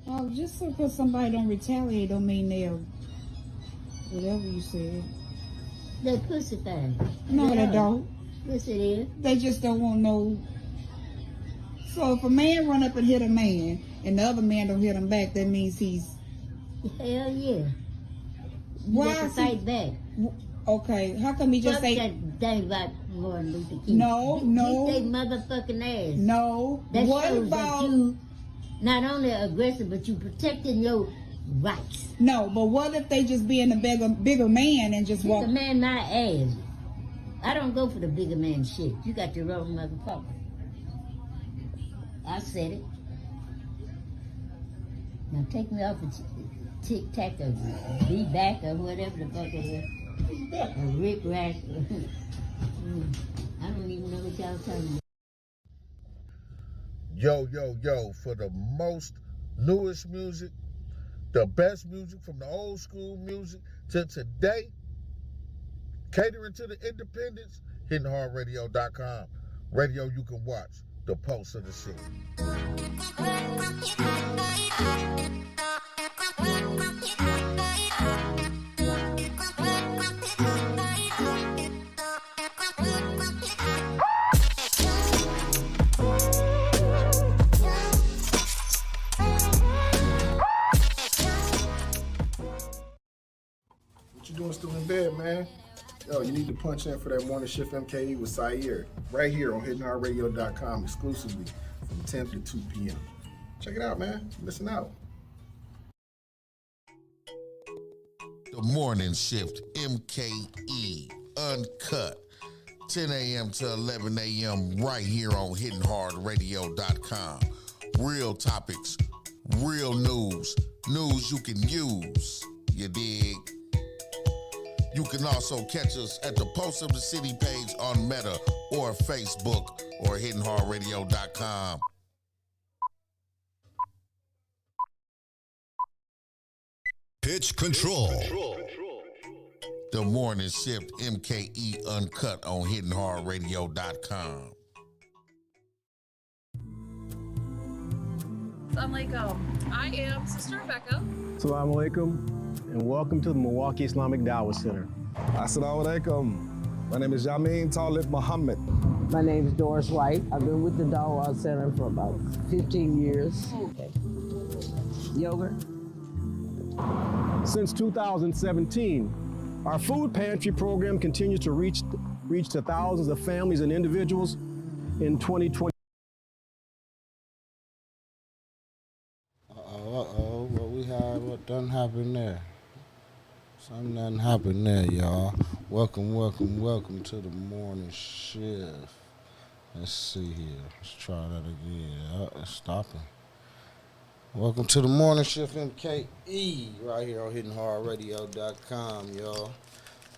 Oh, just because somebody don't retaliate don't mean they'll, whatever you said. They pussy thing. No, they don't. Yes, it is. They just don't want no. So if a man run up and hit a man and the other man don't hit him back, that means he's. Hell yeah. Why is he fight back? Okay, how come he just Fuck say that thing about Martin Luther King? No. Beat they motherfucking ass. No. That what shows about that you not only aggressive, but you protecting your rights. No, but what if they just being a bigger man and just walk? Bigger man, my ass. I don't go for the bigger man shit. You got the wrong motherfucker. I said it. Now take me off of tic-tac or be back or whatever the fuck it is. Or Rick Rack. I don't even know what y'all talking about. Yo, for the most newest music, the best music from the old school music to today, catering to the independents, hittinghardradio.com. Radio you can watch, the pulse of the city. What you doing still in bed, man? Yo, you need to punch in for that Morning Shift MKE with Sayer right here on hittinghardradio.com exclusively from 10 to 2 p.m. Check it out, man. You're missing out. The Morning Shift MKE uncut 10 a.m. to 11 a.m. right here on hittinghardradio.com. Real topics, real news you can use. You dig? You can also catch us at the Post of the City page on Meta or Facebook or hittinghardradio.com. Pitch Control. The Morning Shift MKE uncut on hittinghardradio.com. I am Sister Rebecca. Assalamu alaikum, and welcome to the Milwaukee Islamic Dawah Center. Assalamu alaikum. My name is Yamin Talib Muhammad. My name is Doris White. I've been with the Dawah Center for about 15 years. Okay. Yoga. Since 2017, our food pantry program continues to reach to thousands of families and individuals. In 2020. What done happened there? Something done happened there, y'all. Welcome to the Morning Shift. Let's see here. Let's try that again. It's stopping. Welcome to the Morning Shift MKE right here on hittinghardradio.com, y'all.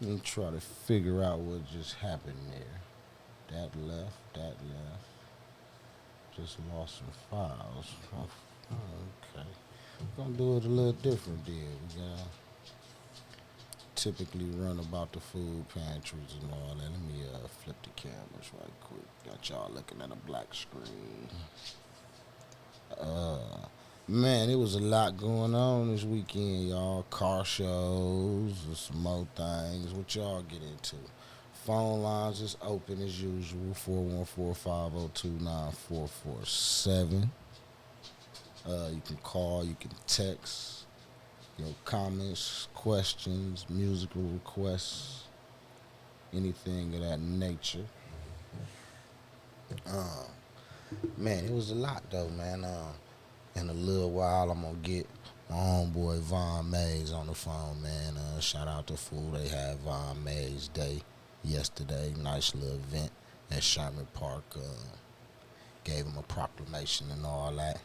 Let me try to figure out what just happened there. That left. Just lost some files. Oh, okay. We're gonna do it a little different then. We gotta typically run about the food pantries and all that. Let me flip the cameras right quick. Got y'all looking at a black screen. Man, it was a lot going on this weekend, y'all. Car shows, some more things. What y'all get into? Phone lines is open as usual. 414-502-9447. You can call, you can text, your comments, questions, musical requests, anything of that nature. Man, it was a lot though, man. In a little while, I'm gonna get my homeboy Von Mays on the phone, man. Shout out to Fool. They had Von Mays Day yesterday. Nice little event at Sherman Park. Gave him a proclamation and all that.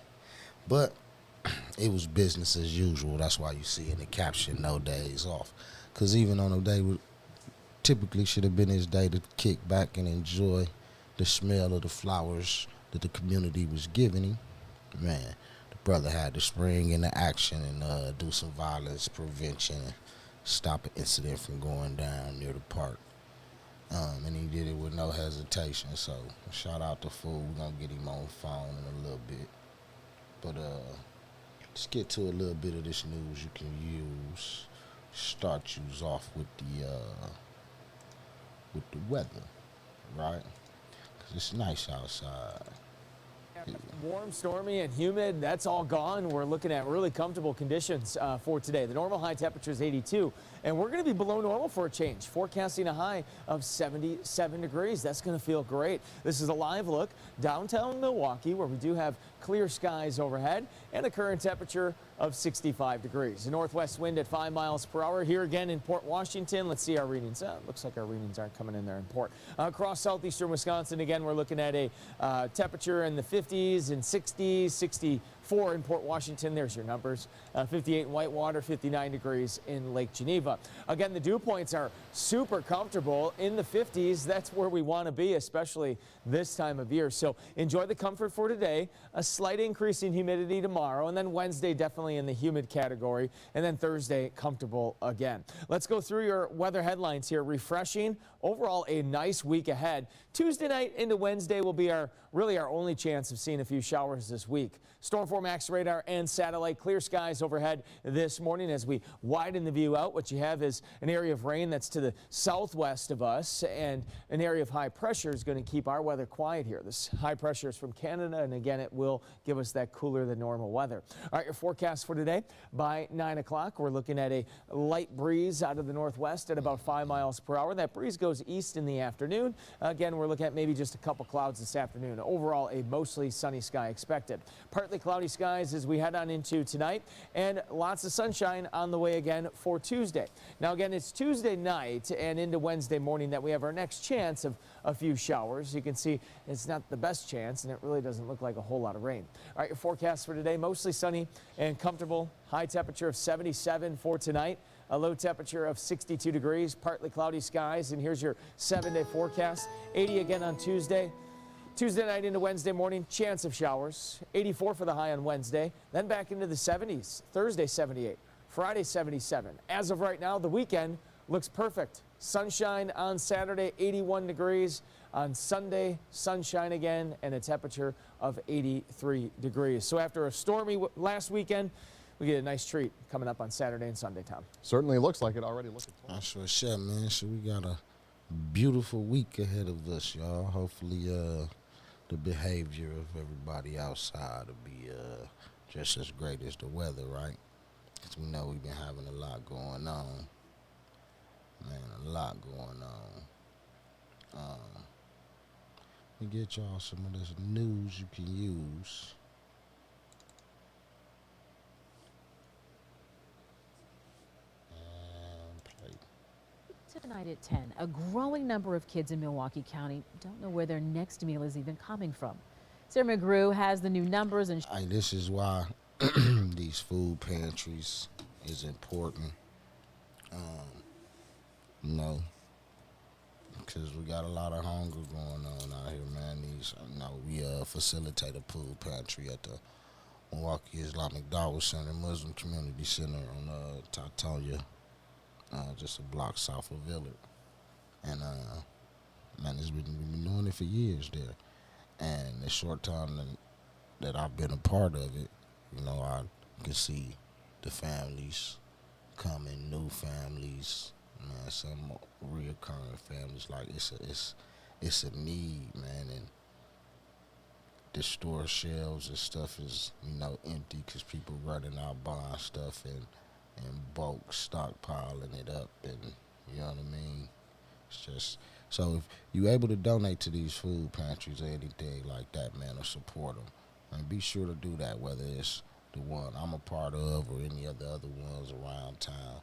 But it was business as usual. That's why you see in the caption, no days off. Because even on a day, typically should have been his day to kick back and enjoy the smell of the flowers that the community was giving him. Man, the brother had to spring into action and do some violence prevention, stop an incident from going down near the park. And he did it with no hesitation. So shout out to Fool. We're going to get him on the phone in a little bit. But let's get to a little bit of this news you can use. Start you off with the weather, right? Because it's nice outside. Warm, stormy, and humid, that's all gone. We're looking at really comfortable conditions for today. The normal high temperature is 82, and we're going to be below normal for a change, forecasting a high of 77 degrees. That's going to feel great. This is a live look downtown Milwaukee, where we do have clear skies overhead and a current temperature of 65 degrees. A northwest wind at 5 miles per hour. Here again in Port Washington. Let's see our readings. Looks like our readings aren't coming in there in Port. Across southeastern Wisconsin, again, we're looking at a temperature in the 50s and 60s, 64 in Port Washington. There's your numbers. 58 in Whitewater, 59 degrees in Lake Geneva. Again, the dew points are super comfortable in the 50s. That's where we want to be, especially this time of year. So enjoy the comfort for today. A slight increase in humidity tomorrow, and then Wednesday definitely in the humid category, and then Thursday comfortable again. Let's go through your weather headlines here. Refreshing. Overall, a nice week ahead. Tuesday night into Wednesday will be really our only chance of seeing a few showers this week. Storm Max radar and satellite. Clear skies overhead this morning as we widen the view out. What you have is an area of rain that's to the southwest of us, and an area of high pressure is going to keep our weather quiet here. This high pressure is from Canada, and again, it will give us that cooler than normal weather. All right, your forecast for today. By 9 o'clock, we're looking at a light breeze out of the northwest at about 5 miles per hour. That breeze goes east in the afternoon. Again, we're looking at maybe just a couple clouds this afternoon. Overall, a mostly sunny sky expected. Partly cloudy skies as we head on into tonight, and lots of sunshine on the way again for Tuesday. Now again, it's Tuesday night and into Wednesday morning that we have our next chance of a few showers. You can see it's not the best chance, and it really doesn't look like a whole lot of rain. All right, your forecast for today, mostly sunny and comfortable. High temperature of 77 for tonight. A low temperature of 62 degrees, partly cloudy skies, and here's your 7-day forecast. 80 again on Tuesday. Tuesday night into Wednesday morning, chance of showers. 84 for the high on Wednesday, then back into the 70s. Thursday, 78. Friday, 77. As of right now, the weekend looks perfect. Sunshine on Saturday, 81 degrees. On Sunday, sunshine again, and a temperature of 83 degrees. So after a stormy last weekend, we get a nice treat coming up on Saturday and Sunday, Tom. Certainly looks like it already. I sure shit, man. So we got a beautiful week ahead of us, y'all. Hopefully, the behavior of everybody outside will be just as great as the weather, right? Because we know we've been having a lot going on. Man, a lot going on. Let me get y'all some of this news you can use. Tonight at 10, a growing number of kids in Milwaukee County don't know where their next meal is even coming from. Sarah McGrew has the new numbers, and This is why these food pantries is important. You know, because we got a lot of hunger going on out here, man. We facilitate a food pantry at the Milwaukee Islamic Dawah Center, Muslim Community Center on Tatonia. Just a block south of Villard. And, man, we've been doing it for years there. And the short time that I've been a part of it, you know, I can see the families coming, new families, man, some reoccurring families. Like, it's a need, man. And the store shelves and stuff is, you know, empty because people running out buying stuff and bulk stockpiling it up, and you know what I mean. It's just so if you're able to donate to these food pantries or anything like that, man, or support them, and be sure to do that. Whether it's the one I'm a part of or any of the other ones around town,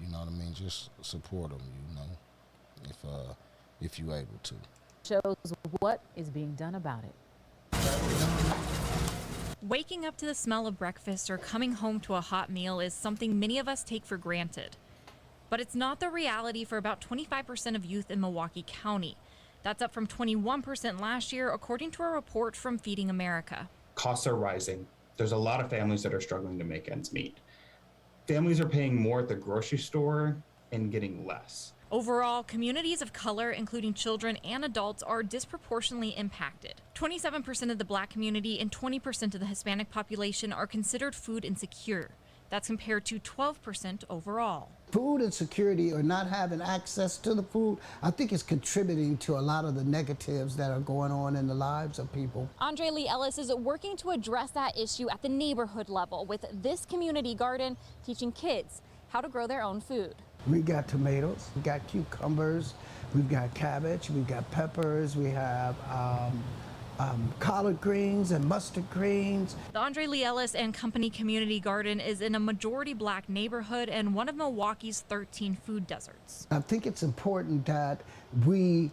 you know what I mean. Just support them, you know, if you're able to. shows what is being done about it. Waking up to the smell of breakfast or coming home to a hot meal is something many of us take for granted. But it's not the reality for about 25% of youth in Milwaukee County. That's up from 21% last year, according to a report from Feeding America. Costs are rising. There's a lot of families that are struggling to make ends meet. Families are paying more at the grocery store and getting less. Overall, communities of color, including children and adults, are disproportionately impacted. 27% of the Black community and 20% of the Hispanic population are considered food insecure. That's compared to 12% overall. Food insecurity or not having access to the food, I think is contributing to a lot of the negatives that are going on in the lives of people. Andre Lee Ellis is working to address that issue at the neighborhood level with this community garden, teaching kids how to grow their own food. We got tomatoes, we got cucumbers, we've got cabbage, we've got peppers, we have collard greens and mustard greens. The Andre Lee Ellis and Company Community Garden is in a majority Black neighborhood and one of Milwaukee's 13 food deserts. I think it's important that we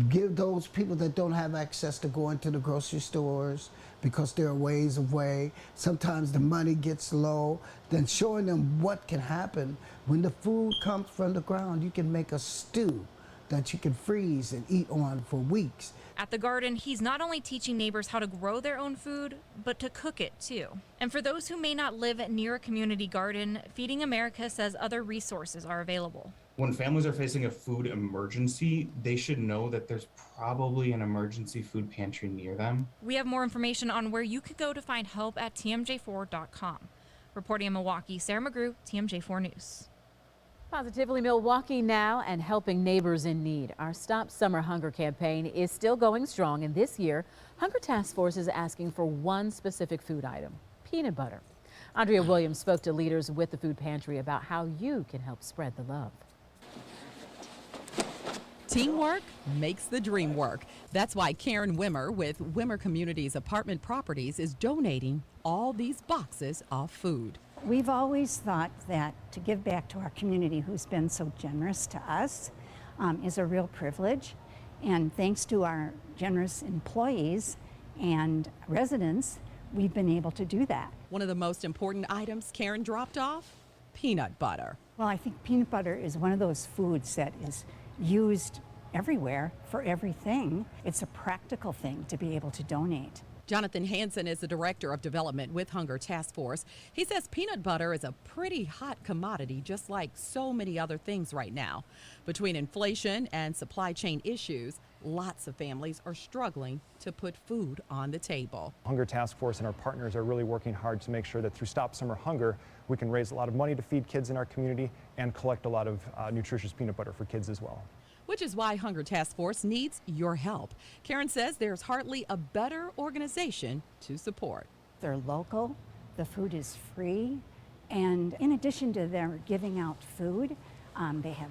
give those people that don't have access to going to the grocery stores because they're ways away. Sometimes the money gets low. Then showing them what can happen when the food comes from the ground. You can make a stew that you can freeze and eat on for weeks. At the garden, he's not only teaching neighbors how to grow their own food, but to cook it too. And for those who may not live near a community garden, Feeding America says other resources are available. When families are facing a food emergency, they should know that there's probably an emergency food pantry near them. We have more information on where you could go to find help at tmj4.com. Reporting in Milwaukee, Sarah McGrew, TMJ4 News. Positively Milwaukee now and helping neighbors in need. Our Stop Summer Hunger campaign is still going strong, and this year, Hunger Task Force is asking for one specific food item: peanut butter. Andrea Williams spoke to leaders with the food pantry about how you can help spread the love. Teamwork makes the dream work. That's why Karen Wimmer with Wimmer Communities Apartment Properties is donating all these boxes of food. We've always thought that to give back to our community who's been so generous to us is a real privilege. And thanks to our generous employees and residents, we've been able to do that. One of the most important items Karen dropped off: peanut butter. Well, I think peanut butter is one of those foods that is used everywhere for everything. It's a practical thing to be able to donate. Jonathan Hansen is the Director of Development with Hunger Task Force. He says peanut butter is a pretty hot commodity, just like so many other things right now. Between inflation and supply chain issues, lots of families are struggling to put food on the table. Hunger Task Force and our partners are really working hard to make sure that through Stop Summer Hunger, we can raise a lot of money to feed kids in our community and collect a lot of nutritious peanut butter for kids as well. Which is why Hunger Task Force needs your help. Karen says there's hardly a better organization to support. They're local, the food is free, and in addition to their giving out food, they have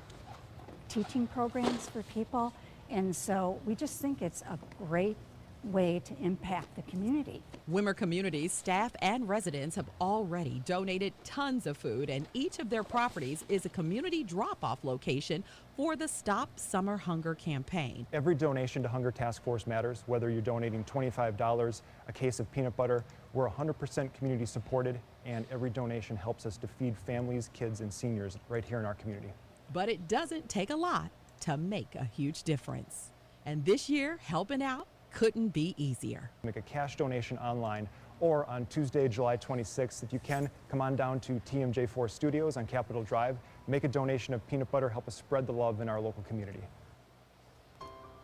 teaching programs for people, and so we just think it's a great way to impact the community. Wimmer Communities staff and residents have already donated tons of food, and each of their properties is a community drop-off location for the Stop Summer Hunger campaign. Every donation to Hunger Task Force matters, whether you're donating $25, a case of peanut butter. We're 100% community supported, and every donation helps us to feed families, kids, and seniors right here in our community. But it doesn't take a lot to make a huge difference. And this year, helping out couldn't be easier. Make a cash donation online or on Tuesday, July 26th. If you can, come on down to TMJ4 Studios on Capitol Drive. Make a donation of peanut butter. Help us spread the love in our local community.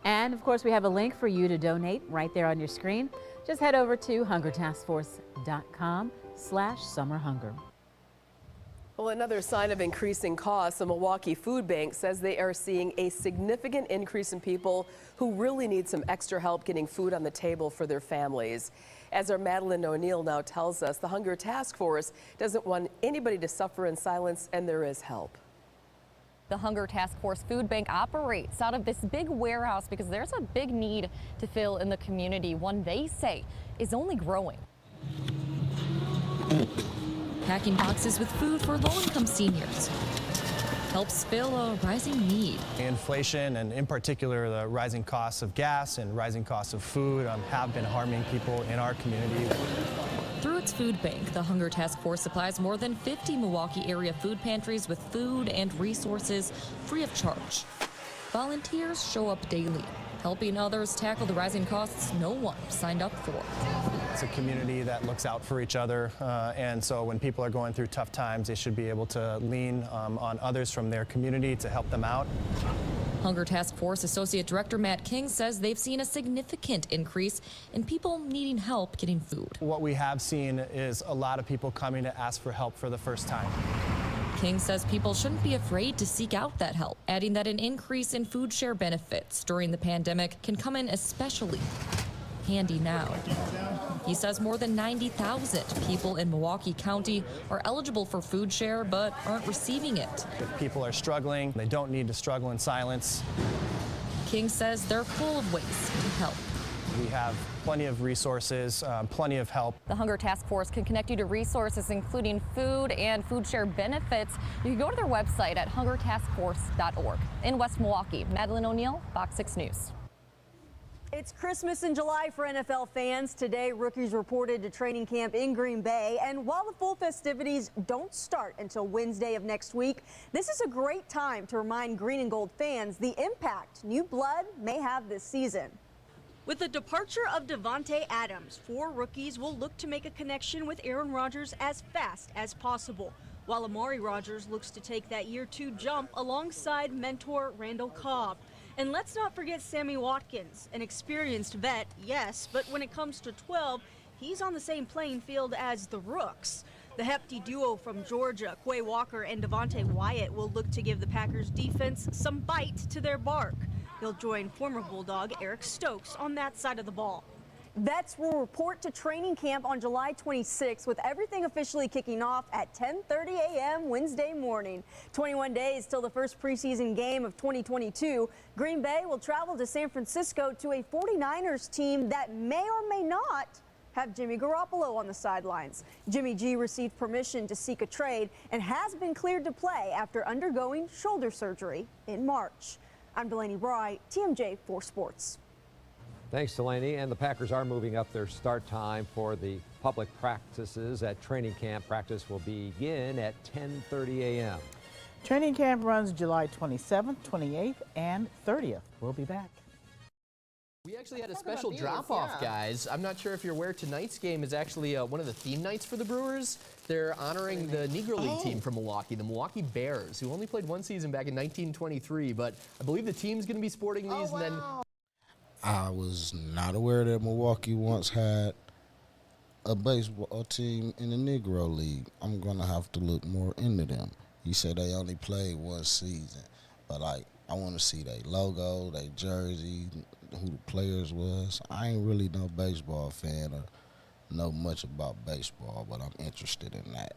And of course, we have a link for you to donate right there on your screen. Just head over to hungertaskforce.com/summerhunger. Well, another sign of increasing costs, the Milwaukee Food Bank says they are seeing a significant increase in people who really need some extra help getting food on the table for their families. As our Madeline O'Neill now tells us, the Hunger Task Force doesn't want anybody to suffer in silence, and there is help. The Hunger Task Force Food Bank operates out of this big warehouse because there's a big need to fill in the community, one they say is only growing. Packing boxes with food for low-income seniors helps fill a rising need. Inflation, and in particular the rising costs of gas and rising costs of food have been harming people in our community. Through its food bank, the Hunger Task Force supplies more than 50 Milwaukee area food pantries with food and resources free of charge. Volunteers show up daily, helping others tackle the rising costs no one signed up for. It's a community that looks out for each other, and so when people are going through tough times, they should be able to lean on others from their community to help them out. Hunger Task Force Associate Director Matt King says they've seen a significant increase in people needing help getting food. What we have seen is a lot of people coming to ask for help for the first time. King says people shouldn't be afraid to seek out that help, adding that an increase in food share benefits during the pandemic can come in especially handy now. He says more than 90,000 people in Milwaukee County are eligible for food share but aren't receiving it. If people are struggling, they don't need to struggle in silence. King says they're full of ways to help. We have plenty of resources, plenty of help. The Hunger Task Force can connect you to resources including food and food share benefits. You can go to their website at hungertaskforce.org. In West Milwaukee, Madeline O'Neill, Fox 6 News. It's Christmas in July for NFL fans. Today, rookies reported to training camp in Green Bay. And while the full festivities don't start until Wednesday of next week, this is a great time to remind green and gold fans the impact new blood may have this season. With the departure of Davante Adams, 4 rookies will look to make a connection with Aaron Rodgers as fast as possible, while Amari Rodgers looks to take that year 2 jump alongside mentor Randall Cobb. And let's not forget Sammy Watkins, an experienced vet, yes, but when it comes to 12, he's on the same playing field as the Rooks. The hefty duo from Georgia, Quay Walker and Devontae Wyatt, will look to give the Packers defense some bite to their bark. He'll join former Bulldog Eric Stokes on that side of the ball. Vets will report to training camp on July 26th, with everything officially kicking off at 10:30 a.m. Wednesday morning. 21 days till the first preseason game of 2022. Green Bay will travel to San Francisco to a 49ers team that may or may not have Jimmy Garoppolo on the sidelines. Jimmy G received permission to seek a trade and has been cleared to play after undergoing shoulder surgery in March. I'm Delaney Bry, TMJ 4 Sports. Thanks, Delaney. And the Packers are moving up their start time for the public practices at training camp. Practice will begin at 10:30 a.m. Training camp runs July 27th, 28th, and 30th. We'll be back. We actually had a special drop-off, guys. I'm not sure if you're aware, tonight's game is actually one of the theme nights for the Brewers. They're honoring the Negro League team from Milwaukee, the Milwaukee Bears, who only played 1 season back in 1923. But I believe the team's going to be sporting these, and then... I was not aware that Milwaukee once had a baseball team in the Negro League. I'm going to have to look more into them. You said they only played 1 season, but like I want to see their logo, their jersey, who the players was. I ain't really no baseball fan or know much about baseball, but I'm interested in that.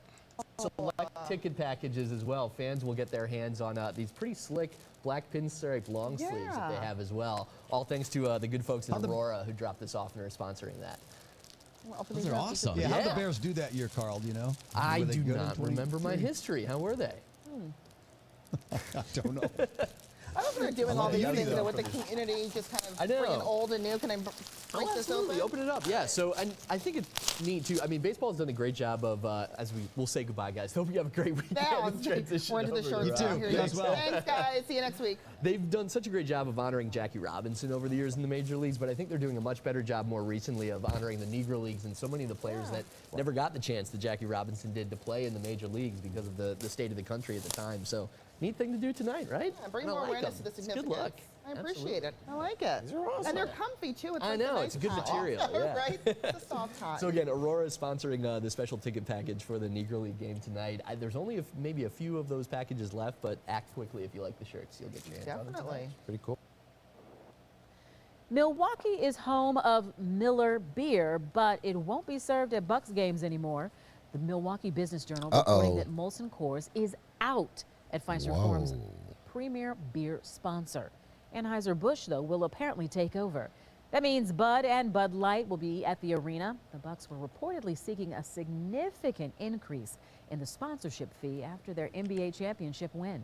Select ticket packages as well. Fans will get their hands on these pretty slick black pinstripe long sleeves that they have as well. All thanks to the good folks in Aurora who dropped this off and are sponsoring that. Those are awesome. Yeah. How'd the Bears do that year, Carl? Do you know? I do not remember my history. How were they? I don't know. I don't know if they're doing all these things though, with the community, just kind of bringing old and new. Can I break this open? Open it up, yeah. So, and I think it's neat too. I mean, baseball's done a great job of, as we'll say goodbye, guys. Hope you have a great weekend. Now, Transition we're into the short over, stuff here. as well. Thanks, guys. See you next week. They've done such a great job of honoring Jackie Robinson over the years in the major leagues, but I think they're doing a much better job more recently of honoring the Negro Leagues and so many of the players that never got the chance that Jackie Robinson did to play in the major leagues because of the state of the country at the time. So, neat thing to do tonight, right? Yeah, bring more awareness to the significance. Good luck. I appreciate it. I like it. These are awesome. And they're comfy too. It's I like know, nice it's a good cotton. material. Yeah. Right? It's a soft cotton. So again, Aurora is sponsoring the special ticket package for the Negro League game tonight. There's only maybe a few of those packages left, but act quickly if you like the shirts. You'll get your hands on them. Definitely. Pretty cool. Milwaukee is home of Miller beer, but it won't be served at Bucks games anymore. The Milwaukee Business Journal reporting that Molson Coors is out at Fiserv Forum's premier beer sponsor. Anheuser-Busch, though, will apparently take over. That means Bud and Bud Light will be at the arena. The Bucks were reportedly seeking a significant increase in the sponsorship fee after their NBA championship win.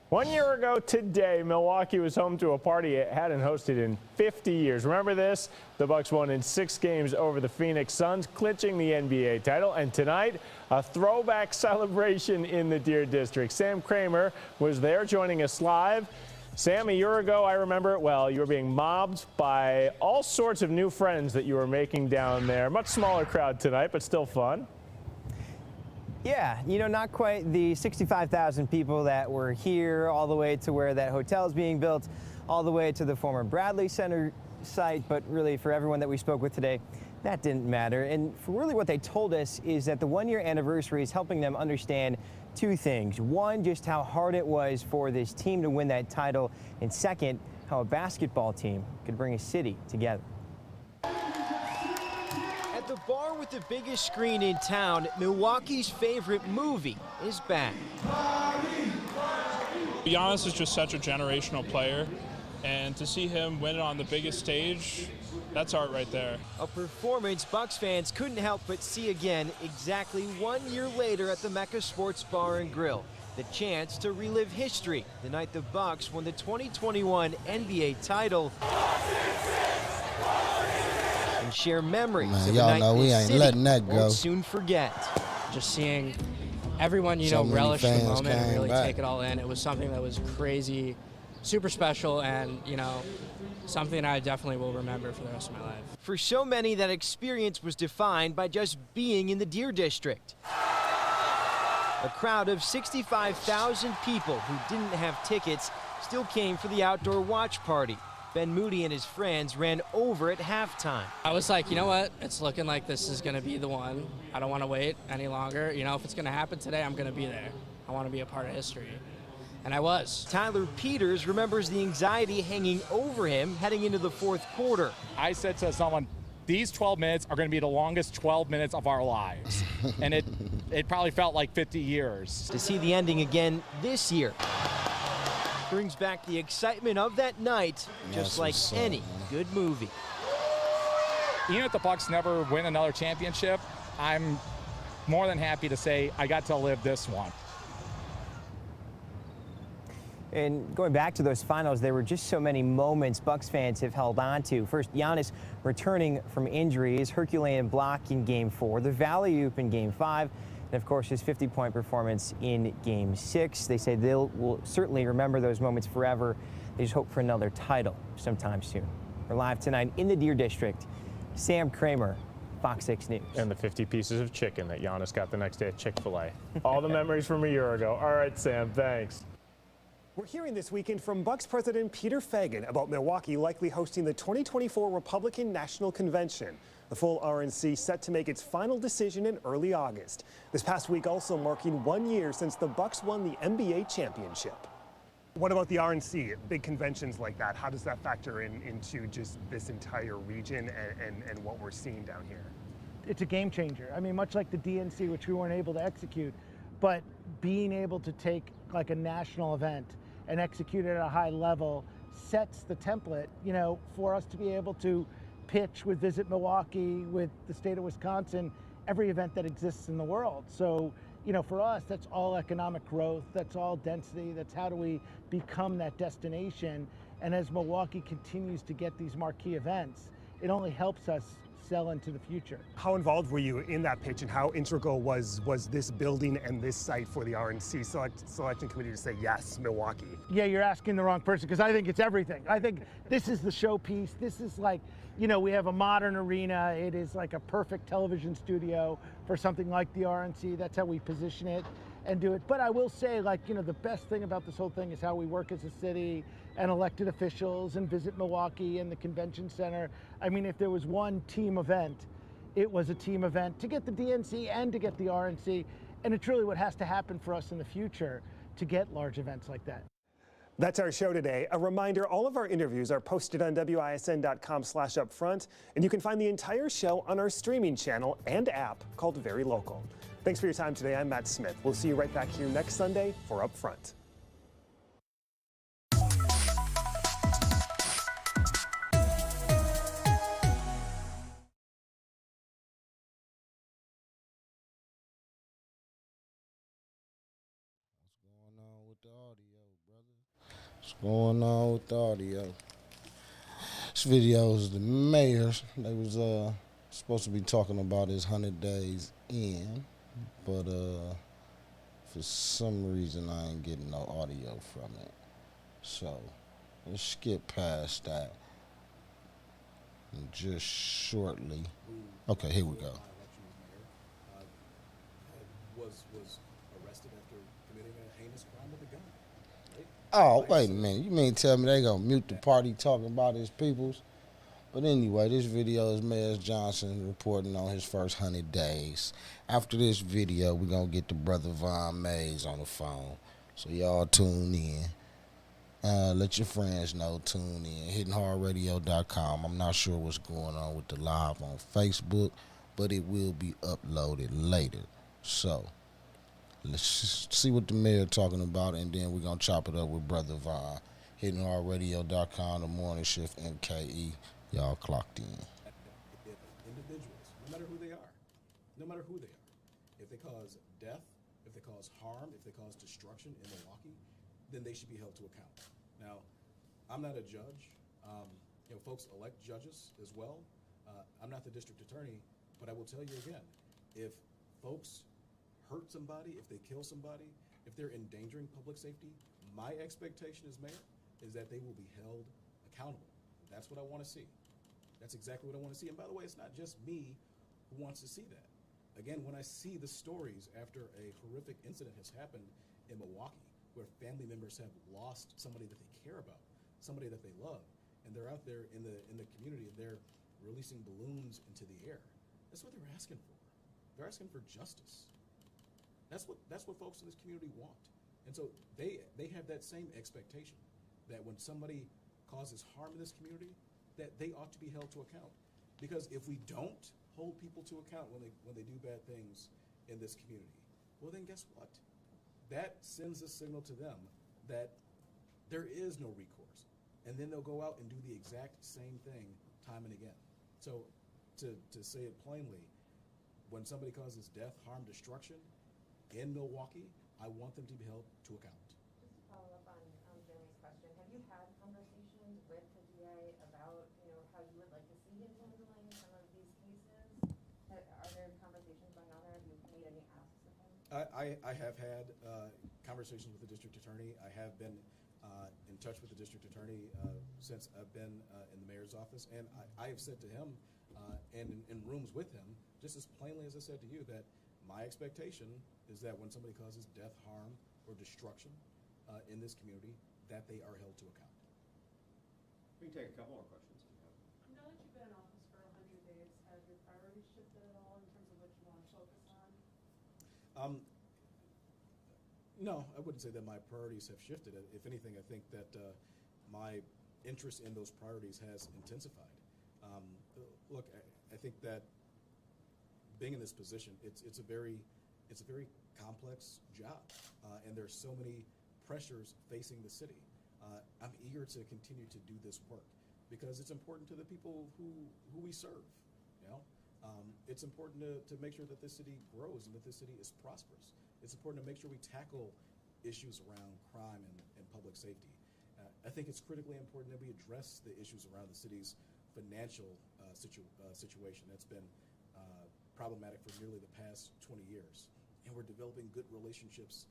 1 year ago today, Milwaukee was home to a party it hadn't hosted in 50 years. Remember this? The Bucks won in 6 games over the Phoenix Suns, clinching the NBA title. And tonight, a throwback celebration in the Deer District. Sam Kramer was there joining us live. Sam, a year ago, I remember it well. You were being mobbed by all sorts of new friends that you were making down there. Much smaller crowd tonight, but still fun. Yeah, you know, not quite the 65,000 people that were here, all the way to where that hotel is being built, all the way to the former Bradley Center site, but really for everyone that we spoke with today, that didn't matter. And for really what they told us is that the one-year anniversary is helping them understand two things. One, just how hard it was for this team to win that title, and second, how a basketball team could bring a city together. At the bar with the biggest screen in town, Milwaukee's favorite movie is back. Giannis is just such a generational player, and to see him win it on the biggest stage, that's art right there. A performance Bucks fans couldn't help but see again exactly 1 year later at the Mecca Sports Bar and Grill. The chance to relive history the night the Bucks won the 2021 NBA title and share memories of the y'all night know we this ain't city letting that go. won't soon forget. Just seeing everyone, you So know, many relish the fans moment and came really back. take it all in. It was something that was crazy, super special, and, you know, something I definitely will remember for the rest of my life. For so many, that experience was defined by just being in the Deer District. A crowd of 65,000 people who didn't have tickets still came for the outdoor watch party. Ben Moody and his friends ran over at halftime. I was like, you know what? It's looking like this is going to be the one. I don't want to wait any longer. You know, if it's going to happen today, I'm going to be there. I want to be a part of history. And I was. Tyler Peters remembers the anxiety hanging over him heading into the fourth quarter. I said to someone, these 12 minutes are going to be the longest 12 minutes of our lives. And it probably felt like 50 years. To see the ending again this year brings back the excitement of that night, just like any good movie. Even if the Bucks never win another championship, I'm more than happy to say I got to live this one. And going back to those finals, there were just so many moments Bucks fans have held on to. First, Giannis returning from injury, his Herculean block in Game 4, the Valley-oop in Game 5, and of course his 50-point performance in Game 6. They say they will certainly remember those moments forever. They just hope for another title sometime soon. We're live tonight in the Deer District. Sam Kramer, Fox 6 News. And the 50 pieces of chicken that Giannis got the next day at Chick-fil-A. All the memories from a year ago. All right, Sam, thanks. We're hearing this weekend from Bucks President Peter Feigin about Milwaukee likely hosting the 2024 Republican National Convention. The full RNC set to make its final decision in early August. This past week also marking 1 year since the Bucks won the NBA championship. What about the RNC? Big conventions like that, how does that factor into just this entire region and what we're seeing down here? It's a game changer. I mean, much like the DNC, which we weren't able to execute, but being able to take like a national event and execute it at a high level sets the template, you know, for us to be able to pitch with Visit Milwaukee, with the state of Wisconsin, every event that exists in the world. So, you know, for us, that's all economic growth, that's all density, that's how do we become that destination. And as Milwaukee continues to get these marquee events, it only helps us sell into the future. How involved were you in that pitch, and how integral was this building and this site for the RNC selection committee to say yes, Milwaukee? Yeah, you're asking the wrong person, because I think it's everything. I think this is the showpiece. This is like, you know, we have a modern arena. It is like a perfect television studio for something like the RNC. That's how we position it and do it. But I will say, like, you know, the best thing about this whole thing is how we work as a city and elected officials and Visit Milwaukee and the convention center. I mean, if there was one team event, it was a team event to get the DNC and to get the RNC. And it's really what has to happen for us in the future to get large events like that. That's our show today. A reminder, all of our interviews are posted on WISN.com/upfront, and you can find the entire show on our streaming channel and app called Very Local. Thanks for your time today. I'm Matt Smith. We'll see you right back here next Sunday for Upfront. What's going on with the audio? This video is the mayor. They was supposed to be talking about his 100 days in, but for some reason I ain't getting no audio from it. So Let's skip past that. And just shortly. Okay, here we go. Was arrested after committing a heinous crime with a gun. Right? Oh, wait a minute. You mean tell me they gonna mute the party talking about his peoples? But anyway, this video is Mayor Johnson reporting on his first 100 days. After this video, we're going to get the brother Von Mays on the phone. So y'all tune in. Let your friends know, tune in. HittingHardRadio.com. I'm not sure what's going on with the live on Facebook, but it will be uploaded later. So let's see what the mayor talking about, and then we're going to chop it up with brother Von. HittingHardRadio.com, the Morning Shift MKE. Y'all clocked in. If individuals, no matter who they are, if they cause death, if they cause harm, if they cause destruction in Milwaukee, then they should be held to account. Now, I'm not a judge. Folks elect judges as well. I'm not the district attorney, but I will tell you again, if folks hurt somebody, if they kill somebody, if they're endangering public safety, my expectation as mayor is that they will be held accountable. That's what I want to see. That's exactly what I want to see. And by the way, it's not just me who wants to see that. Again, when I see the stories after a horrific incident has happened in Milwaukee, where family members have lost somebody that they care about, somebody that they love, and they're out there in the community and they're releasing balloons into the air, that's what they're asking for. They're asking for justice. That's what folks in this community want. And so they have that same expectation that when somebody causes harm in this community, that they ought to be held to account. Because if we don't hold people to account when they do bad things in this community, well then guess what? That sends a signal to them that there is no recourse. And then they'll go out and do the exact same thing time and again. So to say it plainly, when somebody causes death, harm, destruction in Milwaukee, I want them to be held to account. Just to follow up on Jeremy's question, have you had conversations with the DA about how you would like to see him handling some of these cases? Are there conversations going on there? Have you made any asks of him? I have had conversations with the district attorney. I have been in touch with the district attorney since I've been in the mayor's office, and I have said to him and in rooms with him, just as plainly as I said to you, that my expectation is that when somebody causes death, harm, or destruction in this community, that they are held to account. We can take a couple more questions. Now that you've been in office for 100 days, have your priorities shifted at all in terms of what you want to focus on? No, I wouldn't say that my priorities have shifted. If anything, I think that my interest in those priorities has intensified. Look, I think that being in this position, it's a very complex job, and there's so many pressures facing the city. I'm eager to continue to do this work because it's important to the people who we serve. It's important to make sure that this city grows and that this city is prosperous. It's important to make sure we tackle issues around crime and public safety. I think it's critically important that we address the issues around the city's financial situation that's been problematic for nearly the past 20 years. And we're developing good relationships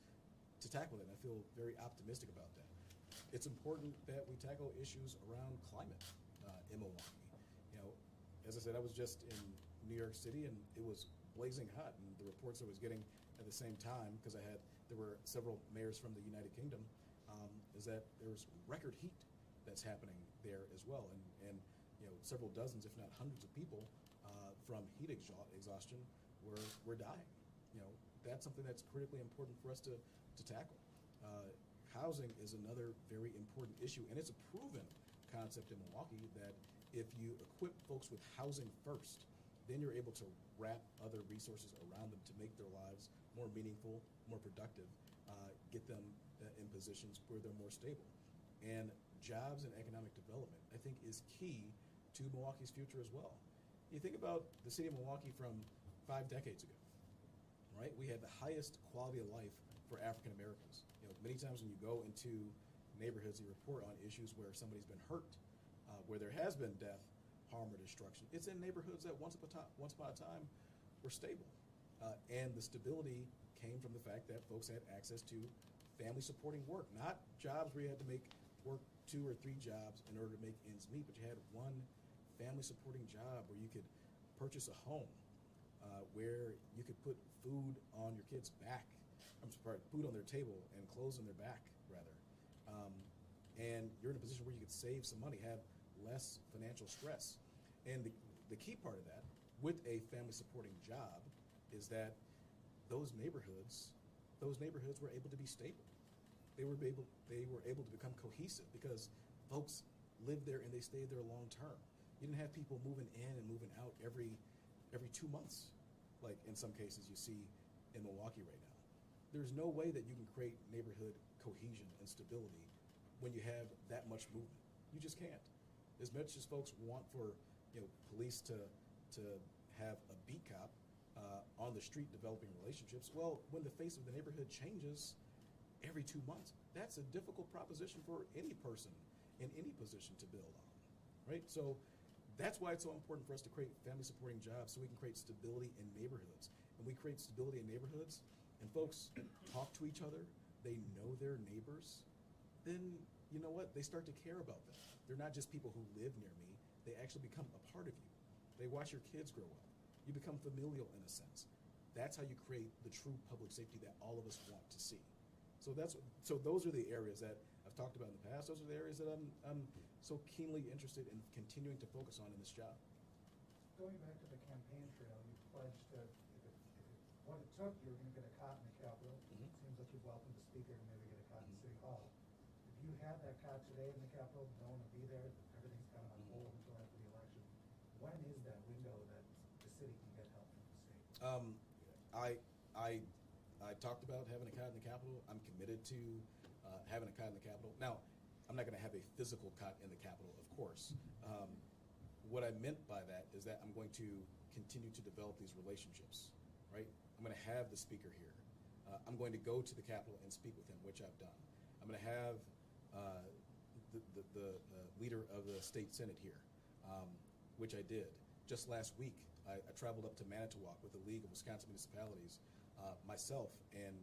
to tackle that. And I feel very optimistic about that. It's important that we tackle issues around climate in Milwaukee. As I said, I was just in New York City and it was blazing hot, and the reports I was getting at the same time, because there were several mayors from the United Kingdom, is that there's record heat that's happening there as well, and several dozens, if not hundreds of people from heat exhaustion were dying. That's something that's critically important for us to tackle. Housing is another very important issue, and it's a proven concept in Milwaukee that if you equip folks with housing first, then you're able to wrap other resources around them to make their lives more meaningful, more productive, get them in positions where they're more stable. And jobs and economic development, I think, is key to Milwaukee's future as well. You think about the city of Milwaukee from 5 decades ago, right? We had the highest quality of life for African Americans. Many times when you go into neighborhoods, you report on issues where somebody's been hurt, where there has been death, harm, or destruction. It's in neighborhoods that once upon a time were stable. And the stability came from the fact that folks had access to family supporting work, not jobs where you had to make work 2 or 3 jobs in order to make ends meet, but you had one family supporting job where you could purchase a home, where you could put food on your kids' back. I'm sorry, food on their table and clothes on their back, rather. And you're in a position where you could save some money, have less financial stress. And the key part of that, with a family supporting job, is that those neighborhoods were able to be stable. They were able to become cohesive because folks lived there and they stayed there long term. You didn't have people moving in and moving out every 2 months, like in some cases you see in Milwaukee right now. There's no way that you can create neighborhood cohesion and stability when you have that much movement. You just can't. As much as folks want for police to have a beat cop on the street developing relationships, well, when the face of the neighborhood changes every 2 months, that's a difficult proposition for any person in any position to build on, right? So that's why it's so important for us to create family supporting jobs so we can create stability in neighborhoods. And we create stability in neighborhoods and folks talk to each other, they know their neighbors, then you know what? They start to care about them. They're not just people who live near me, they actually become a part of you. They watch your kids grow up. You become familial in a sense. That's how you create the true public safety that all of us want to see. So those are the areas that I've talked about in the past. Those are the areas that I'm so keenly interested in continuing to focus on in this job. Going back to the campaign trail, you pledged that what it took, you were going to get a cot in the Capitol. Mm-hmm. It seems like you've welcomed the Speaker to maybe get a cot in City Hall. If you had that cot today in the Capitol, no one would be there, everything's kind of on hold until after the election. When is that window that the city can get help from the state? I talked about having a cot in the Capitol. I'm committed to having a cot in the Capitol. Now, I'm not going to have a physical cot in the Capitol, of course. What I meant by that is that I'm going to continue to develop these relationships, right? I'm going to have the Speaker here. I'm going to go to the Capitol and speak with him, which I've done. I'm going to have the leader of the state Senate here, which I did. Just last week, I traveled up to Manitowoc with the League of Wisconsin Municipalities, myself and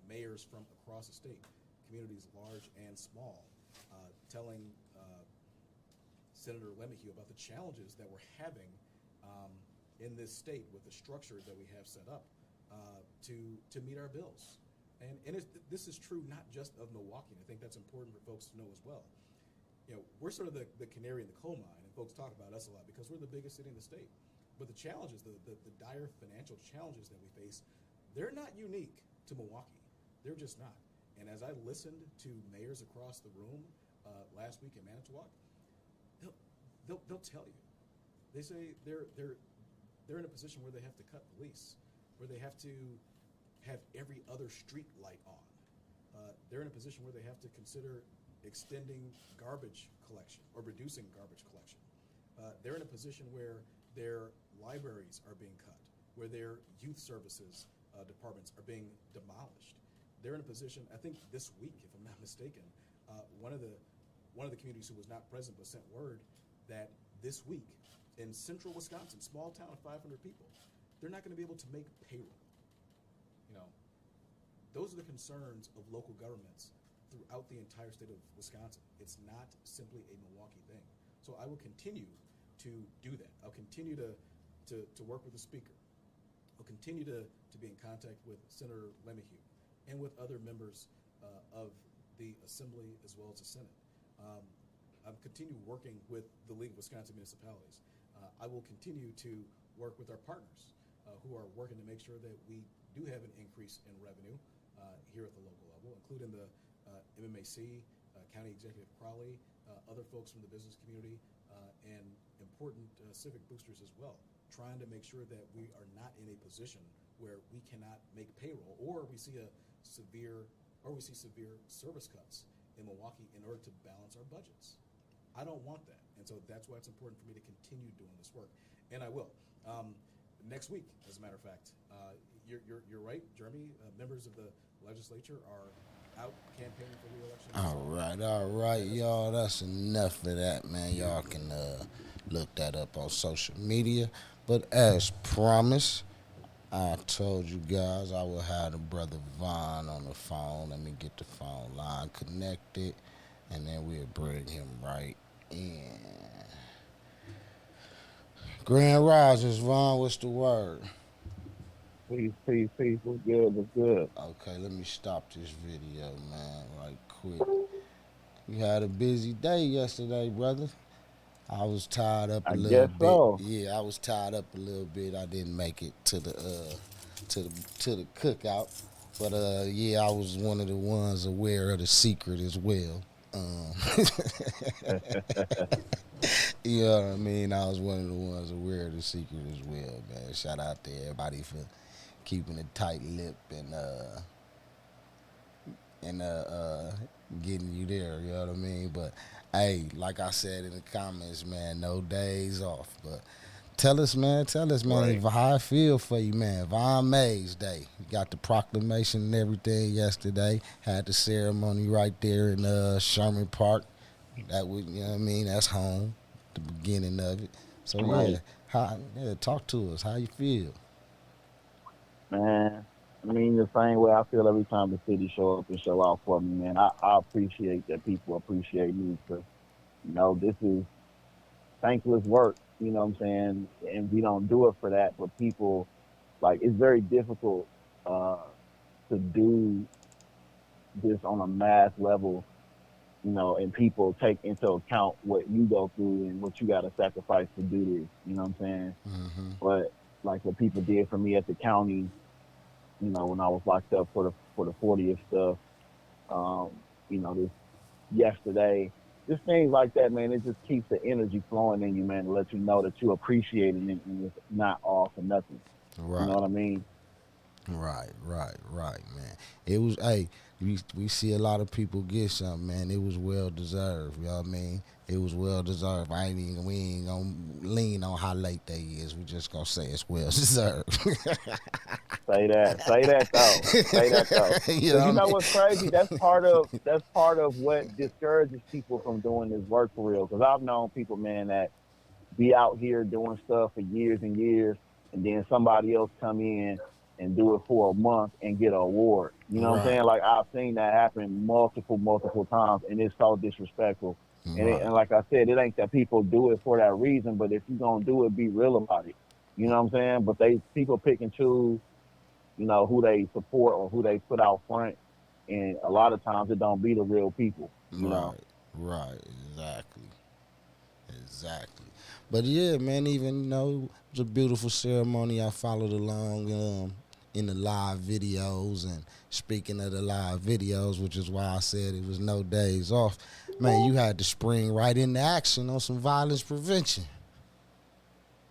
mayors from across the state, communities large and small, telling Senator Lemahue about the challenges that we're having in this state with the structure that we have set up to meet our bills. And this is true not just of Milwaukee, and I think that's important for folks to know as well. We're sort of the canary in the coal mine, and folks talk about us a lot because we're the biggest city in the state. But the challenges, the dire financial challenges that we face, they're not unique to Milwaukee. They're just not. And as I listened to mayors across the room last week in Manitowoc, they'll tell you. They say they're in a position where they have to cut police, where they have to have every other street light on. They're in a position where they have to consider extending garbage collection or reducing garbage collection. They're in a position where their libraries are being cut, where their youth services departments are being demolished. They're in a position, I think this week, if I'm not mistaken, one of the communities who was not present but sent word that this week in central Wisconsin, small town of 500 people, they're not going to be able to make payroll. Those are the concerns of local governments throughout the entire state of Wisconsin. It's not simply a Milwaukee thing. So I will continue to do that. I'll continue to work with the Speaker. I'll continue to be in contact with Senator Lemahue and with other members of the Assembly as well as the Senate. I'll continue working with the League of Wisconsin Municipalities. I will continue to work with our partners who are working to make sure that we do have an increase in revenue here at the local level, including the MMAC, County Executive Crowley, other folks from the business community, and important civic boosters as well, trying to make sure that we are not in a position where we cannot make payroll or we see severe service cuts in Milwaukee in order to balance our budgets. I don't want that, and so that's why it's important for me to continue doing this work, and I will. Next week, as a matter of fact, you're right, Jeremy. Members of the legislature are out campaigning for re-election. All right, y'all. That's enough of that, man. Y'all can look that up on social media. But as promised, I told you guys I will have the brother Vaughn on the phone. Let me get the phone line connected. and then we'll bring him right in. Grand Risers, Vaughn, what's the word? Peace, peace, peace. What's good? What's good? Okay, let me stop this video, man, right quick. You had a busy day yesterday, brother. I was tied up a I little guess bit. so. Yeah, I was tied up a little bit. I didn't make it to the cookout, but yeah, I was one of the ones aware of the secret as well. You know what I mean? I was one of the ones aware of the secret as well, man. Shout out to everybody for keeping a tight lip and getting you there, you know what I mean? But hey, like I said in the comments, man, no days off. But tell us, man, Right. how I feel for you, man. Von Mays Day. You got the proclamation and everything yesterday. Had the ceremony right there in Sherman Park. That would, you know what I mean? That's home, the beginning of it. So yeah, Right. talk to us. How you feel? Man, I mean, the same way I feel every time the city show up and show out for me, man. I appreciate that people appreciate me because, this is thankless work, you know what I'm saying? And we don't do it for that, but people, like, it's very difficult uh, to do this on a mass level, and people take into account what you go through and what you got to sacrifice to do this, you know what I'm saying? Mm-hmm. But like what people did for me at the county, when I was locked up for the 40th stuff, um, this yesterday, just things like that, man. It just keeps the energy flowing in you, man, to let you know that you appreciate it and it's not all for nothing. You know Right. what I mean? Right, man. It was, hey, we see a lot of people get something, man. It was well deserved, you know what I mean? It was well deserved. We ain't gonna lean on how late they is. We just gonna say it's well deserved. Say that though. Say that though. You Because know you what know I mean? what's crazy? That's part of what discourages people from doing this work for real. Because I've known people, man, that be out here doing stuff for years and years, and then somebody else come in and do it for a month and get an award. You know what I'm Right, saying? Like I've seen that happen multiple times, and it's so disrespectful. right, And like I said, it ain't that people do it for that reason, but if you're gonna do it, be real about it. You know what I'm saying? But people pick and choose, who they support or who they put out front, and a lot of times it don't be the real people. right, exactly. But yeah, man, even, it was a beautiful ceremony. I followed along in the live videos. And speaking of the live videos, which is why I said it was no days off, man, you had to spring right into action on some violence prevention.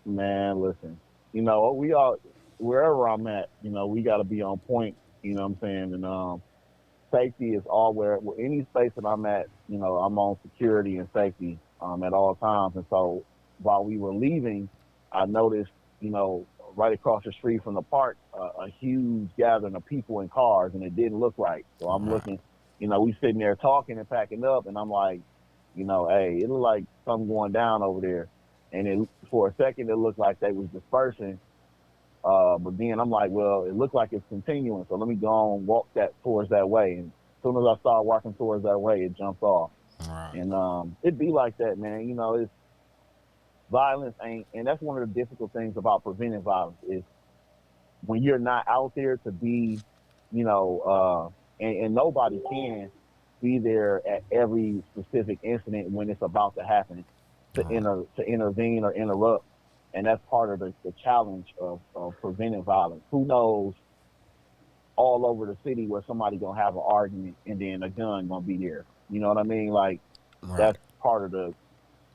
Man, listen, we all, wherever I'm at, we got to be on point, you know what I'm saying? And safety is all any space that I'm at, I'm on security and safety at all times. And so while we were leaving, I noticed, right across the street from the park, a huge gathering of people in cars, and it didn't look right. So I'm looking, we sitting there talking and packing up, and I'm like, hey, it looked like something going down over there. And for a second, it looked like they was dispersing. But then I'm like, well, it looked like it's continuing. So let me go and walk towards that way. And as soon as I started walking towards that way, it jumped off. Right. And it'd be like that, man. It's violence and that's one of the difficult things about preventing violence is when you're not out there to be, and nobody can be there at every specific incident when it's about to happen to intervene or interrupt. And that's part of the challenge of preventing violence. Who knows all over the city where somebody gonna have an argument and then a gun gonna be there. You know what I mean? Like that's part of the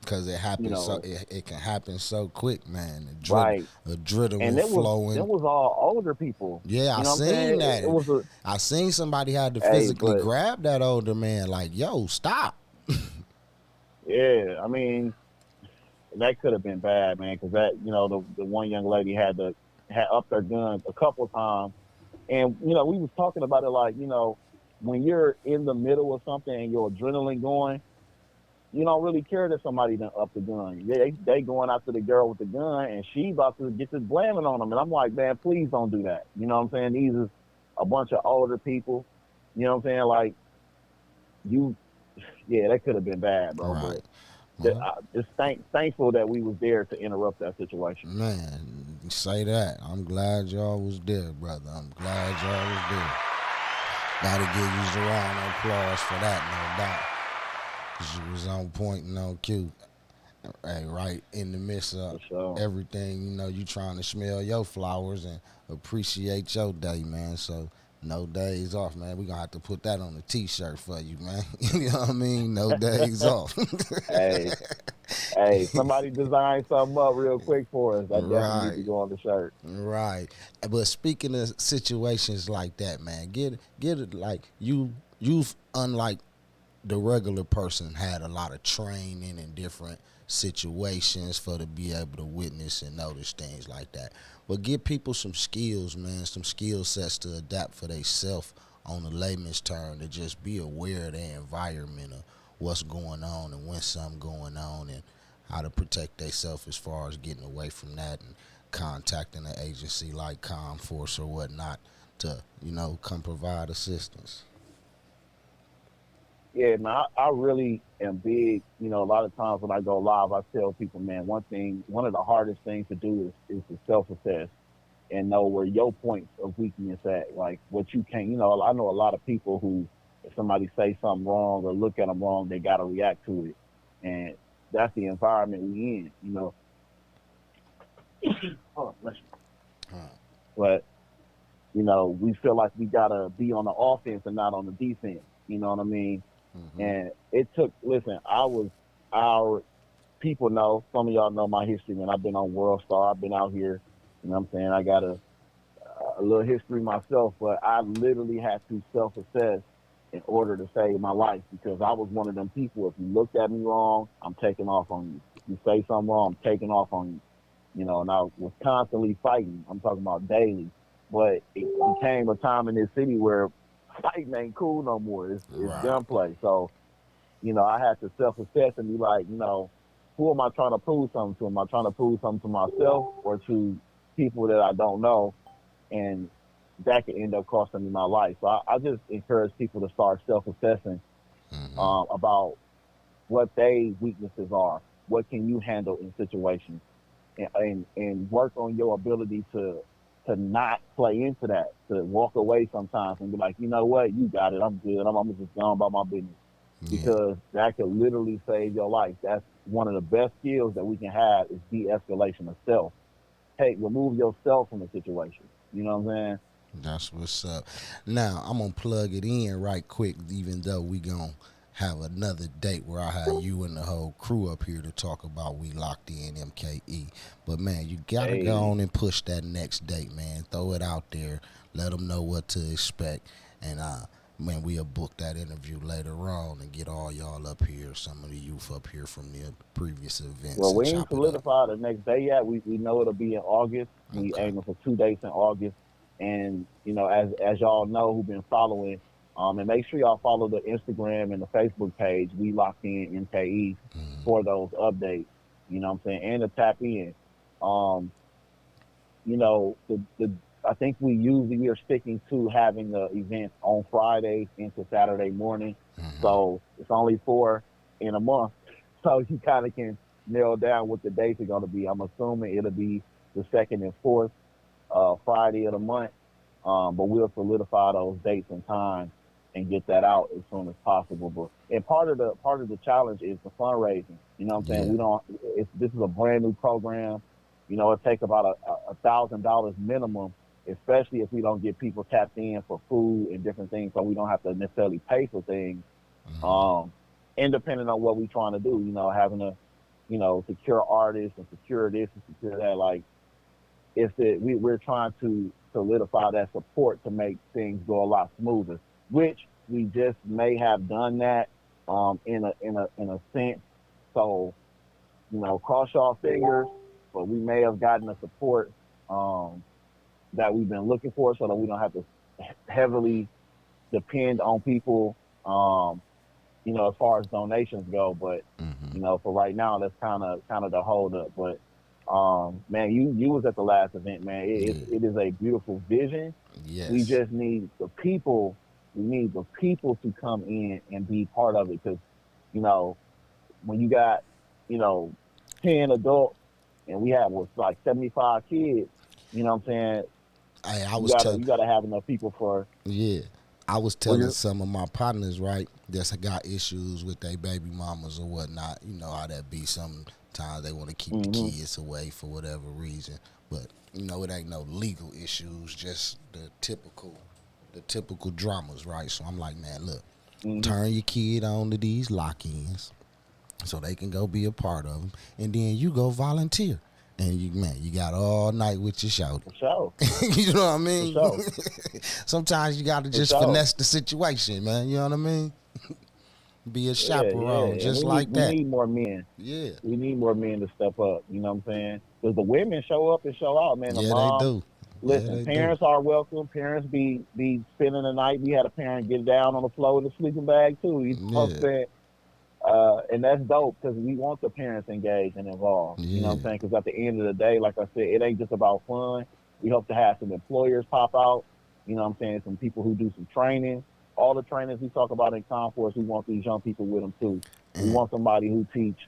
because it happens it can happen so quick, man. Right. Adrenaline And flowing. it was all older people. Yeah, I seen that. I seen somebody had to physically grab that older man, like, yo, stop. Yeah, I mean, that could have been bad, man, because that, the one young lady had upped her gun a couple of times. And, we was talking about it like, when you're in the middle of something and your adrenaline going, you don't really care that somebody done up the gun. They going after the girl with the gun, and she about to get this blaming on them. And I'm like, man, please don't do that. You know what I'm saying? These is a bunch of older people. You know what I'm saying? Like, you yeah, that could have been bad, bro. Right. But Well, just thankful that we was there to interrupt that situation. man, say that. I'm glad y'all was there, brother. I'm glad y'all was there. Gotta give you a round of applause for that, no doubt. 'Cause you was on point and on cue. Hey, right in the midst of everything, you know, you trying to smell your flowers and appreciate your day, man. So no days off, man. We gonna have to put that on a t-shirt for you, man. You know what I mean? No days off. Hey, somebody design something up real quick for us. I definitely need to go on the shirt. Right. But speaking of situations like that, man, get it like you've unlike the regular person had a lot of training in different situations for to be able to witness and notice things like that. But give people some skills, man, some skill sets to adapt for themselves on the layman's term, to just be aware of their environment of what's going on and when something going on, and how to protect themselves as far as getting away from that and contacting an agency like ComForce or whatnot to, you know, come provide assistance. Yeah, man, I really am big. You know, a lot of times when I go live, I tell people, man, one of the hardest things to do is to self-assess and know where your points of weakness at, like what you can't. You know, I know a lot of people who, if somebody say something wrong or look at them wrong, they got to react to it, and that's the environment we in. You know. Oh, bless you. But you know, we feel like we gotta be on the offense and not on the defense. You know what I mean? And it took, listen, our people know, some of y'all know my history, man. I've been on World Star, I've been out here, you know what I'm saying? I got a little history myself, but I literally had to self-assess in order to save my life, because I was one of them people, if you looked at me wrong, I'm taking off on you. If you say something wrong, I'm taking off on you. You know, and I was constantly fighting. I'm talking about daily. But it became a time in this city where fighting ain't cool no more. It's gunplay. So, you know, I had to self-assess and be like, you know, who am I trying to prove something to? Am I trying to prove something to myself or to people that I don't know? And that could end up costing me my life. So I just encourage people to start self-assessing about what their weaknesses are. What can you handle in situations? And work on your ability to not play into that, to walk away sometimes and be like, you know what, you got it, I'm good, I'm just going about my business. Because that could literally save your life. That's one of the best skills that we can have, is de-escalation of self. Hey, remove yourself from the situation. You know what I'm saying? That's what's up. Now, I'm going to plug it in right quick, even though we going to have another date where I have you and the whole crew up here to talk about We Locked In MKE. But, man, you got to go on and push that next date, man. Throw it out there. Let them know what to expect. And, man, we'll book that interview later on and get all y'all up here, some of the youth up here from the previous events. Well, we ain't solidified the next day yet. We know it'll be in August. We aiming for 2 dates in August. And, you know, as y'all know who've been following, and make sure y'all follow the Instagram and the Facebook page, We Locked In MKE, for those updates. You know what I'm saying? And to tap in. You know, I think we are sticking to having the events on Fridays into Saturday morning. So it's only 4 in a month. So you kind of can narrow down what the dates are going to be. I'm assuming it'll be the 2nd and 4th Friday of the month. But we'll solidify those dates and times and get that out as soon as possible. But and part of the challenge is the fundraising. You know what I'm saying? This is a brand new program. You know, it takes about $1,000 minimum, especially if we don't get people tapped in for food and different things, so we don't have to necessarily pay for things. Independent on what we're trying to do, you know, having to, you know, secure artists and secure this and secure that. Like, we're trying to solidify that support to make things go a lot smoother, which we just may have done that in a sense. So, you know, cross y'all fingers, but we may have gotten the support that we've been looking for, so that we don't have to heavily depend on people, you know, as far as donations go. But you know, for right now, that's kind of the hold up. But man, you was at the last event, man. It is a beautiful vision. Yes. We just need the people We need the people to come in and be part of it because, you know, when you got, you know, 10 adults and we have like 75 kids, you know what I'm saying? Hey, You gotta have enough people for. Yeah, I was telling some of my partners, right, that's got issues with their baby mamas or whatnot. You know how that be. Sometimes they want to keep the kids away for whatever reason, but you know it ain't no legal issues, just the typical dramas, right? So I'm like, man, look, turn your kid on to these lock-ins so they can go be a part of them, and then you go volunteer. And you got all night with your shoulder. For sure. You know what I mean? For sure. Sometimes you got to just finesse the situation, man. You know what I mean? Be a chaperone, just like that. We need more men. Yeah. We need more men to step up. You know what I'm saying? Because the women show up and show out, man. The Yeah, moms, they do. Listen, parents are welcome. Parents be spending the night. We had a parent get down on the floor in a sleeping bag too. You know what I'm saying? And that's dope because we want the parents engaged and involved. You know what I'm saying? Because at the end of the day, like I said, it ain't just about fun. We hope to have some employers pop out. You know what I'm saying? Some people who do some training. All the trainers we talk about in Conforce, we want these young people with them too. We want somebody who teach,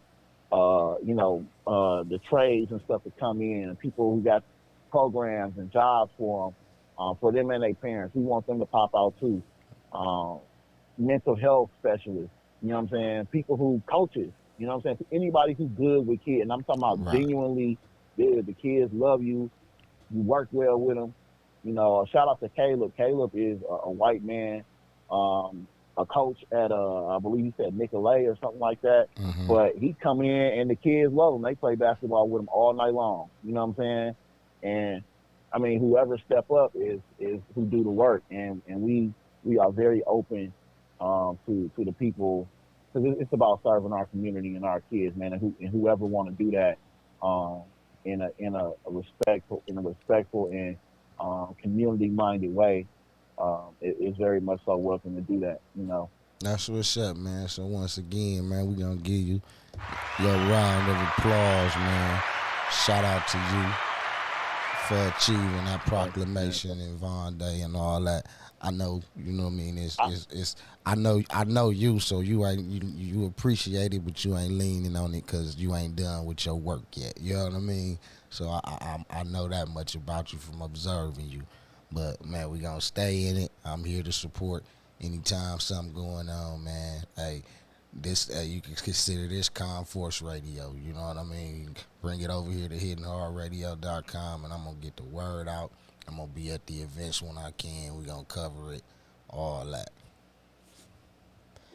the trades and stuff to come in, and people who got programs and jobs for them and their parents. We want them to pop out too. Mental health specialists. You know what I'm saying? People who coaches, you know what I'm saying? Anybody who's good with kids, and I'm talking about genuinely good. The kids love you. You work well with them. You know, shout out to Caleb. Caleb is a white man, a coach at, I believe he said Nicolay or something like that. But he come in and the kids love him. They play basketball with him all night long. You know what I'm saying? And, I mean, whoever step up is who do the work. And we are very open to the people, because it's about serving our community and our kids, man, and whoever want to do that in a respectful and community minded way is very much so welcome to do that. You know. That's what's up, man. So once again, man, we're gonna give you your round of applause, man. Shout out to you for achieving that proclamation in Vaughn Day and all that. I know, you know what I mean. It's I know you, so you appreciate it, but you ain't leaning on it because you ain't done with your work yet. You know what I mean? So I know that much about you from observing you. But man, we gonna stay in it. I'm here to support anytime something going on, man. Hey, this you can consider this Conforce Radio. You know what I mean? Bring it over here to hittinghardradio.com, and I'm gonna get the word out. I'm going to be at the events when I can. We're going to cover it, all that.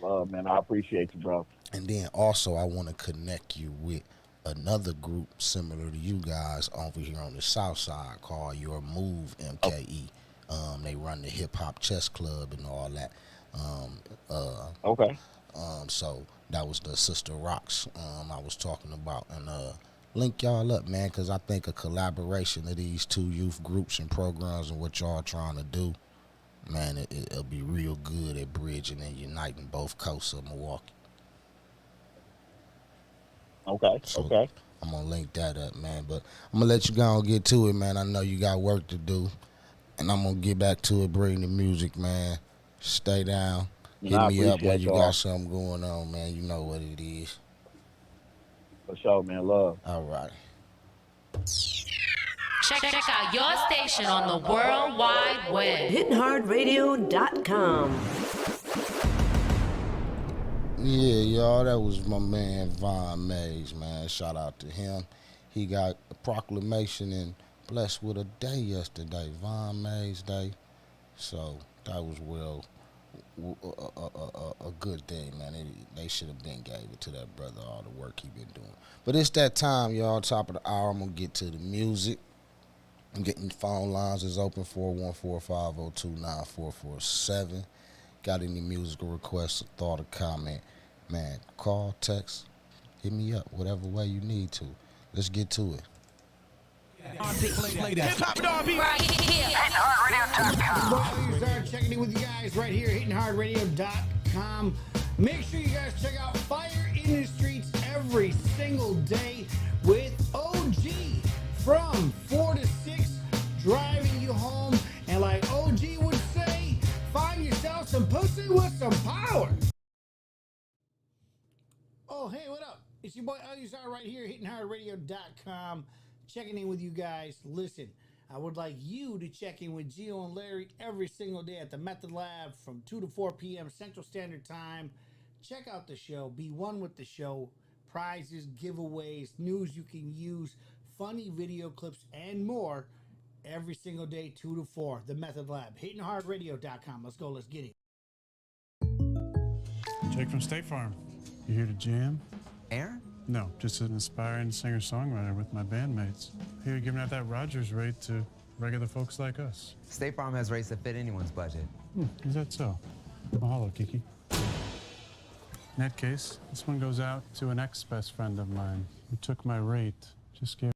Love, man. I appreciate you, bro. And then also I want to connect you with another group similar to you guys over here on the South Side called Your Move MKE. They run the Hip Hop Chess Club and all that. Okay. So that was the Sister Rocks I was talking about. And link y'all up, man, because I think a collaboration of these two youth groups and programs and what y'all trying to do, man, it'll be real good at bridging and uniting both coasts of Milwaukee. Okay, okay. I'm going to link that up, man, but I'm going to let you go and get to it, man. I know you got work to do, and I'm going to get back to it, bring the music, man. Stay down. Hit me up when you got something going on, man. You know what it is. For sure, man. Love. All right. Check out your station on the World Wide Web. HittingHardRadio.com. Yeah, y'all, that was my man Von Mays, man. Shout out to him. He got a proclamation and blessed with a day yesterday, Von Mays Day. So that was a good thing, man. They should have been gave it to that brother, all the work he been doing. But it's that time, y'all. Top of the hour, I'm gonna get to the music. I'm getting phone lines is open 414-502-9447. Got any musical requests, a thought, or comment, man? Call, text, hit me up, whatever way you need to. Let's get to it. Hip-hop and R&B right here. HittingHardRadio.com. Start checking in with you guys right here, HittingHardRadio.com. Make sure you guys check out Fire in the Streets every single day with OG from 4 to 6, driving you home. And like OG would say, find yourself some It's your boy Elizar right here, hittinghardradio.com, checking in with you guys. Listen, I would like you to check in with Gio and Larry every single day at the Method Lab from 2 to 4 p.m. Central Standard Time. Check out the show. Be one with the show. Prizes, giveaways, news you can use, funny video clips, and more every single day, 2 to 4. The Method Lab. HittingHardRadio.com. Let's go. Let's get it. Jake from State Farm. You here to jam? Aaron? No, just an aspiring singer-songwriter with my bandmates. Here giving out that Rogers rate to regular folks like us. State Farm has rates that fit anyone's budget. Is that so? Mahalo, Kiki. In that case, this one goes out to an ex-best friend of mine who took my rate, just gave